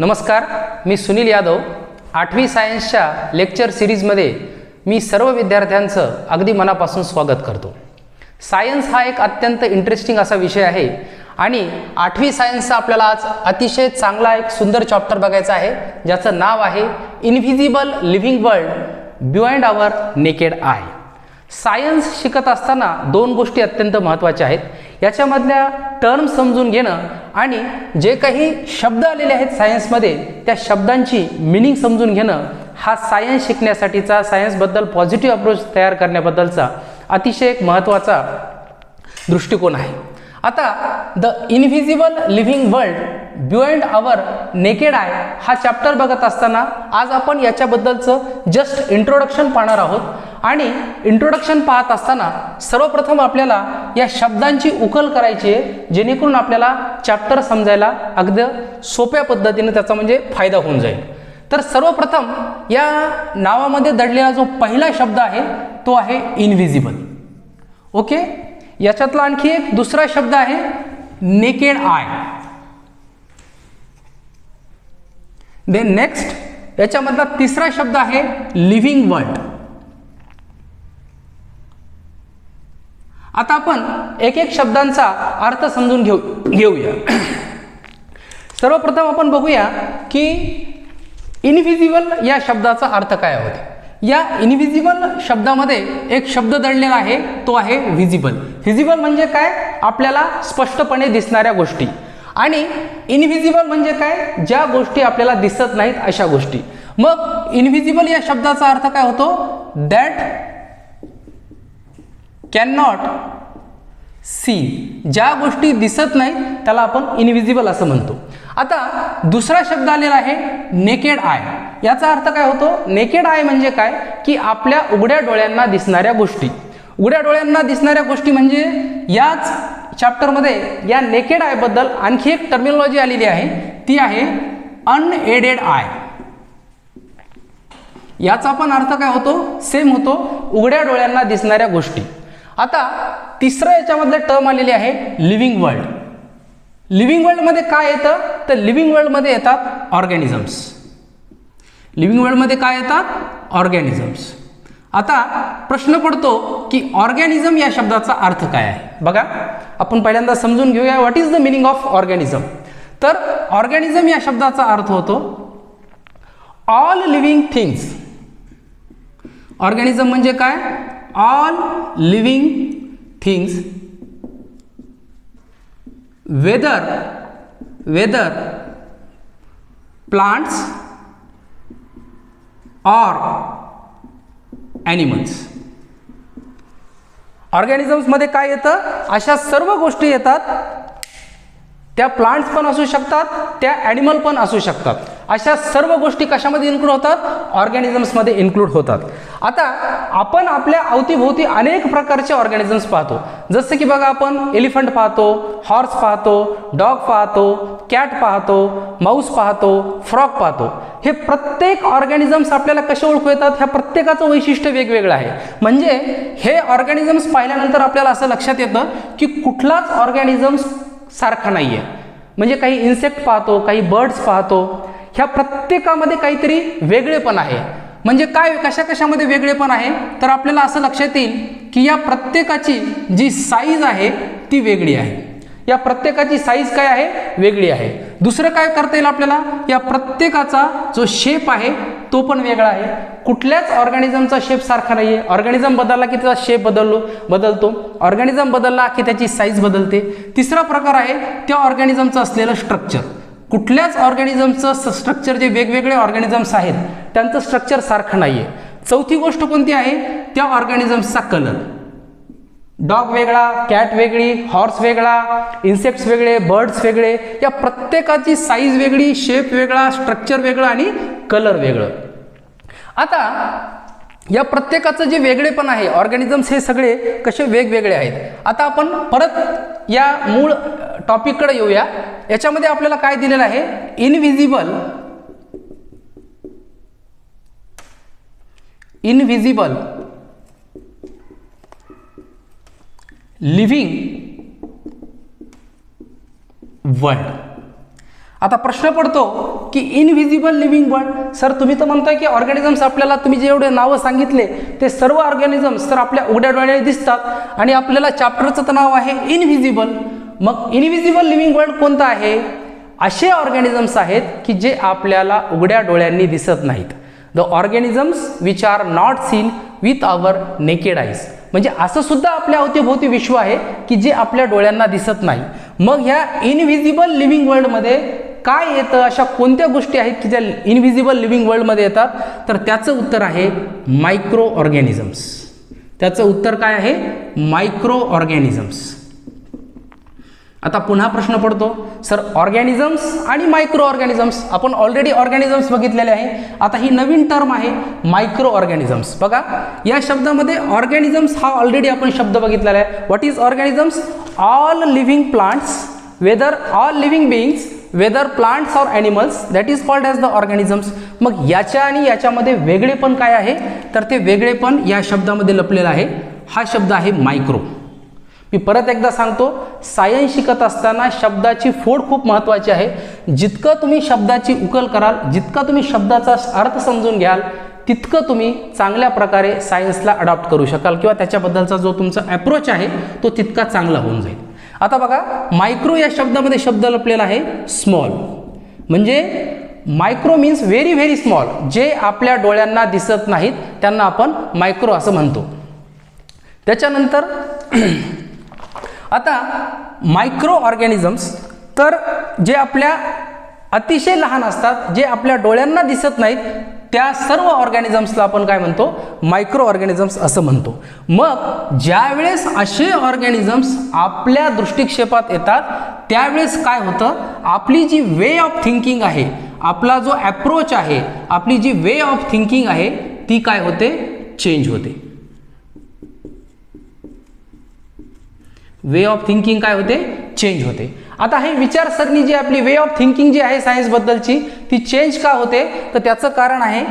नमस्कार, मी सुनील यादव. 8वी सायन्सच्या लेक्चर सिरीजमध्ये मी सर्व विद्यार्थ्यांचं अगदी मनापासून स्वागत करतो. सायन्स हा एक अत्यंत इंटरेस्टिंग असा विषय आहे आणि 8वी सायन्सचा आपल्याला आज अतिशय चांगला एक सुंदर चॅप्टर बघायचा आहे, ज्याचं नाव आहे invisible living world beyond our naked eye. Science शिकत असताना दोन गोष्टी अत्यंत महत्त्वाच्या आहेत. याच्यामधल्या टर्म समजून घेणं आणि जे काही शब्द आलेले आहेत सायन्समध्ये त्या शब्दांची मिनिंग समजून घेणं हा सायन्स शिकण्यासाठीचा, सायन्सबद्दल पॉझिटिव्ह अप्रोच तयार करण्याबद्दलचा अतिशय एक महत्त्वाचा दृष्टिकोन आहे. आता the invisible living world beyond our naked eye हा चॅप्टर बघत असताना आज आपण याच्याबद्दलचं जस्ट इंट्रोडक्शन पाहणार आहोत. आणि इंट्रोडक्शन पाहत असताना सर्वप्रथम आपल्याला या शब्दांची उकल करायची आहे, जेणेकरून आपल्याला चॅप्टर समजायला अगदी सोप्या पद्धतीने त्याचा म्हणजे फायदा होऊन जाईल. तर सर्वप्रथम या नावामध्ये दडलेला जो पहिला शब्द आहे तो आहे इनव्हिजिबल. ओके, याच्यातला आणखी एक दुसरा शब्द आहे नेकेड आय. देन नेक्स्ट याच्यामधला तिसरा शब्द आहे लिव्हिंग वर्ल्ड. आता आपण एक एक शब्दांचा अर्थ समजून घेऊया. सर्वप्रथम आपण बघूया की इनव्हिजिबल या शब्दाचा अर्थ काय होतो. या इनव्हिजिबल शब्दामध्ये एक शब्द दडलेला आहे, तो आहे व्हिजिबल. व्हिजिबल म्हणजे काय? आपल्याला स्पष्टपणे दिसणाऱ्या गोष्टी. आणि इनव्हिजिबल म्हणजे काय? ज्या गोष्टी आपल्याला दिसत नाहीत अशा गोष्टी. मग इनव्हिजिबल या शब्दाचा अर्थ काय होतो? That can not see. ज्या गोष्टी दिसत नाहीत त्याला आपण इनव्हिजिबल असं म्हणतो. आता दुसरा शब्द आलेला आहे नेकेड आय. याचा अर्थ काय होतो? नेकेड आय म्हणजे काय की आपल्या उघड्या डोळ्यांना दिसणाऱ्या गोष्टी. उघड्या डोळ्यांना दिसणाऱ्या गोष्टी म्हणजे याच चॅप्टरमध्ये या नेकेड आय बद्दल आणखी एक टर्मिनॉलॉजी आलेली आहे, ती आहे अनएडेड आय. याचा पण अर्थ काय होतो? सेम होतो, उघड्या डोळ्यांना दिसणाऱ्या गोष्टी. आता तिसरं याच्यामधलं टर्म आलेली आहे लिव्हिंग वर्ल्ड. लिव्हिंग वर्ल्डमध्ये काय येतं? तर लिव्हिंग वर्ल्डमध्ये येतात ऑर्गॅनिझम्स. लिव्हिंग वर्ल्डमध्ये काय येतात? ऑर्गॅनिझम्स. आता प्रश्न पडतो की ऑर्गॅनिझम या शब्दाचा अर्थ काय आहे. बघा, आपण पहिल्यांदा समजून घेऊया what is the meaning of organism. तर ऑर्गॅनिझम या शब्दाचा अर्थ होतो ऑल लिव्हिंग थिंग्स. ऑर्गॅनिझम म्हणजे काय? All living things whether plants or animals. Organisms मध्ये काय येतं? अशा सर्व गोष्टी येतात. त्या प्लांट्स पण असू शकतात, त्या ॲनिमल पण असू शकतात. अशा सर्व गोष्टी कशामध्ये इन्क्लूड होतात? ऑर्गॅनिझम्समध्ये इन्क्लूड होतात. आता आपण आपल्या अवतीभोवती अनेक प्रकारचे ऑर्गॅनिझम्स पाहतो. जसं की बघा, आपण एलिफंट पाहतो, हॉर्स पाहतो, डॉग पाहतो, कॅट पाहतो, माऊस पाहतो, फ्रॉग पाहतो. हे प्रत्येक ऑर्गॅनिझम्स आपल्याला कसे ओळखू येतात? ह्या प्रत्येकाचं वैशिष्ट्य वेगवेगळं आहे. म्हणजे हे ऑर्गॅनिझम्स पाहिल्यानंतर आपल्याला असं लक्षात येतं की कुठलाच ऑर्गॅनिझम्स सारखा नाहीये. म्हणजे काही इन्सेक्ट पाहतो, काही बर्ड्स पाहतो, ह्या प्रत्येकामध्ये काहीतरी वेगळेपण आहे. म्हणजे काय, कशामध्ये वेगळेपण आहे? तर आपल्याला असं लक्षात येईल की या प्रत्येकाची जी साईज आहे ती वेगळी आहे. या प्रत्येकाची साईज काय आहे? वेगळी आहे. दुसरं काय करता येईल आपल्याला? या प्रत्येकाचा जो शेप आहे तो पण वेगळा आहे. कुठल्याच ऑर्गॅनिझमचा शेप सारखा नाहीये. ऑर्गॅनिझम बदलला की त्याचा शेप बदलतो. ऑर्गॅनिझम बदलला की त्याची साईज बदलते. तिसरा प्रकार आहे त्या ऑर्गॅनिझमचं असलेलं स्ट्रक्चर. कुठल्याच ऑर्गॅनिझमचं स्ट्रक्चर, जे वेगवेगळे ऑर्गॅनिझम्स आहेत त्यांचं स्ट्रक्चर सारखं नाहीये. चौथी गोष्ट कोणती आहे? त्या ऑर्गॅनिझम्सचा कलर. डॉग वेगळा, कॅट वेगळी, हॉर्स वेगळा, इन्सेक्ट्स वेगळे, बर्ड्स वेगळे. या प्रत्येकाची साईज वेगळी, शेप वेगळा, स्ट्रक्चर वेगळं आणि कलर वेगळं. आता या प्रत्येकाचं जे वेगळेपण आहे, ऑर्गॅनिझम्स हे सगळे कसे वेगवेगळे आहेत. आता आपण परत या मूळ टॉपिककडे येऊया. याच्यामध्ये आपल्याला काय दिलेलं आहे? Invisible living world. आता प्रश्न पडतो की इनव्हिजिबल लिव्हिंग वर्ल्ड. सर तुम्ही तर म्हणताय की ऑर्गॅनिझम्स आपल्याला, तुम्ही जे एवढे नावं सांगितले ते सर्व ऑर्गॅनिझम्स तर आपल्या उघड्या डोळ्याने दिसतात आणि आपल्याला चॅप्टरचं तर नाव आहे इनव्हिजिबल. मग इनव्हिजिबल लिव्हिंग वर्ल्ड कोणतं आहे? असे ऑर्गॅनिझम्स आहेत की जे आपल्याला उघड्या डोळ्यांनी दिसत नाहीत. The organisms which are not seen with our naked eyes. म्हणजे असं सुद्धा आपल्या अवतीभोवती विश्व आहे की जे आपल्या डोळ्यांना दिसत नाही. मग ह्या इनव्हिजिबल लिव्हिंग वर्ल्डमध्ये काय येतं, अशा कोणत्या गोष्टी आहेत की ज्या इनव्हिजिबल लिव्हिंग वर्ल्डमध्ये येतात? तर त्याचं उत्तर आहे मायक्रो ऑर्गॅनिझम्स. त्याचं उत्तर काय आहे? Micro organisms. आता पुन्हा प्रश्न पडतो, सर ऑर्गॅनिझम्स आणि मायक्रो ऑर्गॅनिझम्स, आपण ऑलरेडी ऑर्गॅनिझम्स बघितलेले आहे, आता ही नवीन टर्म आहे मायक्रो ऑर्गॅनिझम्स. बघा या शब्दामध्ये ऑर्गॅनिझम्स हा ऑलरेडी आपण शब्द बघितलेला आहे. What is organisms? All living plants, whether all living beings, whether plants or animals, that is called as the organisms. मग याच्या आणि याच्यामध्ये वेगळेपण काय आहे? तर ते वेगळेपण या शब्दामध्ये लपलेलं आहे. हा शब्द आहे मायक्रो. मी परत एकदा सांगतो, सायन्स शिकत असताना शब्दाची फोड खूप महत्त्वाची आहे. जितकं तुम्ही शब्दाची उकल कराल, जितका तुम्ही शब्दाचा अर्थ समजून घ्याल, तितकं तुम्ही चांगल्या प्रकारे सायन्सला अडॉप्ट करू शकाल किंवा त्याच्याबद्दलचा जो तुमचा अप्रोच आहे तो तितका चांगला होऊन जाईल. आता बघा मायक्रो या शब्दामध्ये शब्द लपलेला आहे स्मॉल. म्हणजे micro means very very small, जे आपल्या डोळ्यांना दिसत नाहीत त्यांना आपण मायक्रो असं म्हणतो. त्याच्यानंतर आता मायक्रो ऑर्गॅनिझम्स, तर जे आपल्या अतिशय लहान असतात, जे आपल्या डोळ्यांना दिसत नाहीत, त्या सर्व ऑर्गॅनिझम्सला आपण काय म्हणतो? मायक्रो ऑर्गॅनिझम्स असं म्हणतो. मग ज्यावेळेस असे ऑर्गॅनिझम्स आपल्या दृष्टिक्षेपात येतात त्यावेळेस काय होतं? आपली जी वे ऑफ थिंकिंग आहे, आपला जो अप्रोच आहे, आपली जी वे ऑफ थिंकिंग आहे ती काय होते? चेंज होते. वे ऑफ थिंकिंग काय होते? चेंज होते. आता हे विचारसरणी जी आपली वे ऑफ थिंकिंग जी आहे सायन्सबद्दलची, ती चेंज का होते? तर त्याचं कारण आहे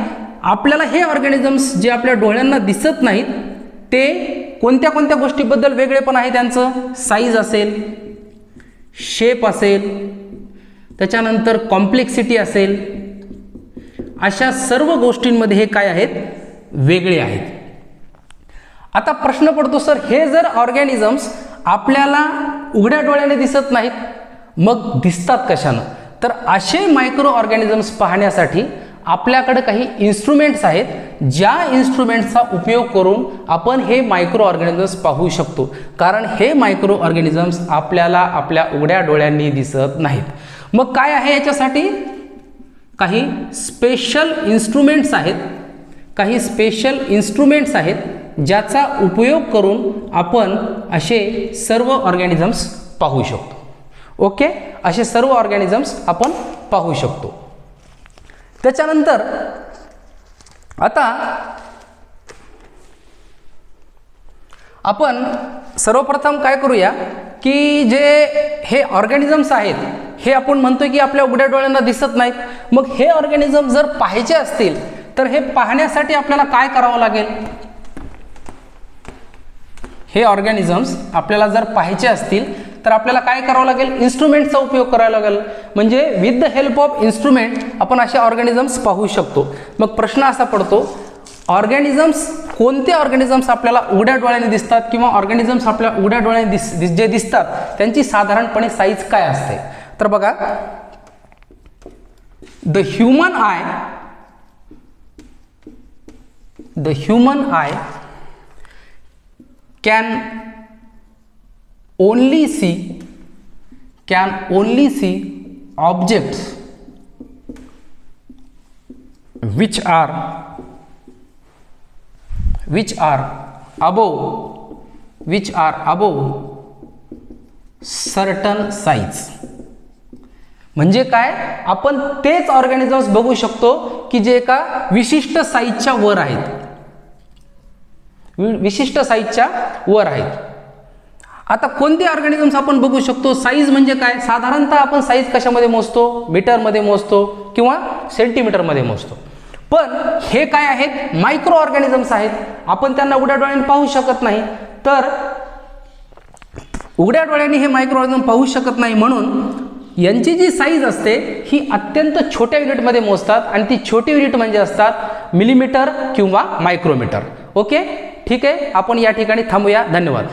आपल्याला हे ऑर्गॅनिझम्स जे आपल्या डोळ्यांना दिसत नाहीत ते कोणत्या कोणत्या गोष्टीबद्दल वेगळे पण आहे त्यांचं? साईज असेल, शेप असेल, त्याच्यानंतर कॉम्प्लेक्सिटी असेल, अशा सर्व गोष्टींमध्ये हे काय आहेत? वेगळे आहेत. आता प्रश्न पडतो, सर हे जर ऑर्गॅनिझम्स आपल्याला उघड्या डोळ्याने दिसत नाहीत मग दिसतात कशानं? तर असे मायक्रो ऑर्गॅनिझम्स पाहण्यासाठी आपल्याकडे काही इन्स्ट्रुमेंट्स आहेत, ज्या इन्स्ट्रुमेंट्सचा उपयोग करून आपण हे मायक्रो ऑर्गॅनिझम्स पाहू शकतो. कारण हे मायक्रो ऑर्गॅनिझम्स आपल्याला आपल्या उघड्या डोळ्यांनी दिसत नाहीत. मग काय आहे याच्यासाठी? काही स्पेशल इन्स्ट्रुमेंट्स आहेत, काही स्पेशल इन्स्ट्रुमेंट्स आहेत ज्याचा उपयोग करून आपण असे सर्व ऑर्गॅनिझम्स पाहू शकतो. ओके, असे सर्व ऑर्गॅनिझम्स आपण पाहू शकतो. त्याच्यानंतर आता आपण सर्वप्रथम काय करूया की जे हे ऑर्गॅनिझम्स आहेत हे आपण म्हणतोय की आपल्या उघड्या डोळ्यांना दिसत नाहीत. मग हे ऑर्गॅनिझम जर पाहायचे असतील तर हे पाहण्यासाठी आपल्याला काय करावं लागेल? हे ऑर्गॅनिझम्स आपल्याला जर पाहायचे असतील तर आपल्याला काय करावं लागेल? इन्स्ट्रुमेंटचा उपयोग करायला लागेल. म्हणजे with the help of instrument आपण असे ऑर्गॅनिझम्स पाहू शकतो. मग प्रश्न असा पडतो, ऑर्गॅनिझम्स कोणते ऑर्गॅनिझम्स आपल्याला उघड्या डोळ्याने दिसतात किंवा ऑर्गॅनिझम्स आपल्या उघड्या डोळ्याने जे दिसतात त्यांची साधारणपणे साईज काय असते? तर बघा, the human I can only see objects which are above certain size. म्हणजे काय? आपण तेच ऑर्गॅनिझम्स बघू शकतो की जे एका विशिष्ट साईजच्या वर आहेत, विशिष्ट साईजच्या वर आहेत. आता कोणते ऑर्गॅनिझम्स आपण बघू शकतो? साईज म्हणजे काय? साधारणतः आपण साईज कशामध्ये मोजतो? मीटरमध्ये मोजतो किंवा सेंटीमीटरमध्ये मोजतो. पण हे काय आहेत? मायक्रो ऑर्गॅनिझम्स आहेत. आपण त्यांना उघड्या डोळ्याने पाहू शकत नाही. तर उघड्या डोळ्याने हे मायक्रो ऑर्गॅनिझम पाहू शकत नाही म्हणून यांची जी साईज असते ही अत्यंत छोट्या युनिटमध्ये मोजतात आणि ती छोटी युनिट म्हणजे असतात मिलीमीटर किंवा मायक्रोमीटर. ओके, ठीक आहे, आपण या ठिकाणी थांबूया. धन्यवाद.